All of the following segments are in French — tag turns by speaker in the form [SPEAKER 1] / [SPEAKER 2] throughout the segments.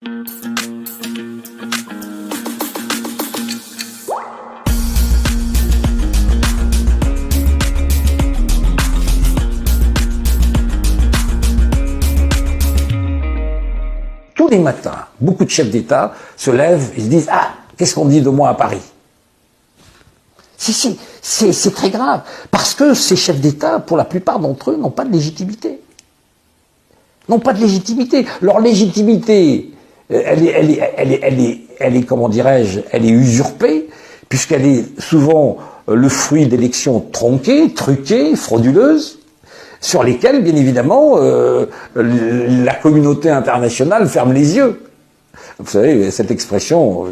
[SPEAKER 1] Tous les matins, beaucoup de chefs d'État se lèvent et se disent « Ah, qu'est-ce qu'on dit de moi à Paris ?» C'est très grave, parce que ces chefs d'État, pour la plupart d'entre eux, n'ont pas de légitimité. N'ont pas de légitimité. Leur légitimité, elle est comment dirais-je, elle est usurpée, puisqu'elle est souvent le fruit d'élections tronquées, truquées, frauduleuses, sur lesquelles, bien évidemment, la communauté internationale ferme les yeux. Vous savez, cette expression,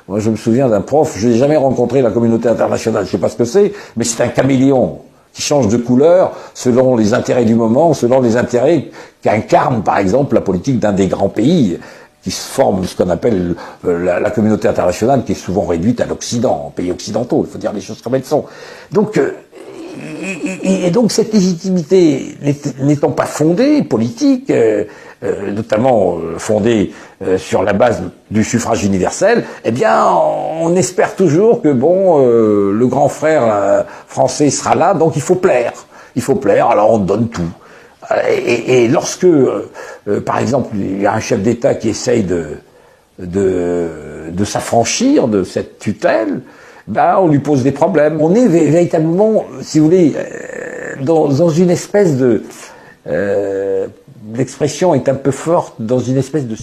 [SPEAKER 1] moi je me souviens d'un prof, je n'ai jamais rencontré la communauté internationale, je ne sais pas ce que c'est, mais c'est un caméléon qui change de couleur selon les intérêts du moment, selon les intérêts qu'incarne, par exemple, la politique d'un des grands pays, qui se forme ce qu'on appelle la communauté internationale, qui est souvent réduite à l'Occident, aux pays occidentaux, il faut dire les choses comme elles sont. Donc, et donc cette légitimité n'étant pas fondée, politique, notamment fondée sur la base du suffrage universel, eh bien on espère toujours que bon, le grand frère français sera là, donc il faut plaire. Il faut plaire, alors on donne tout. Et lorsque, par exemple, il y a un chef d'État qui essaye de s'affranchir de cette tutelle, ben, on lui pose des problèmes. On est véritablement, si vous voulez, dans une espèce de... l'expression est un peu forte, dans une espèce de...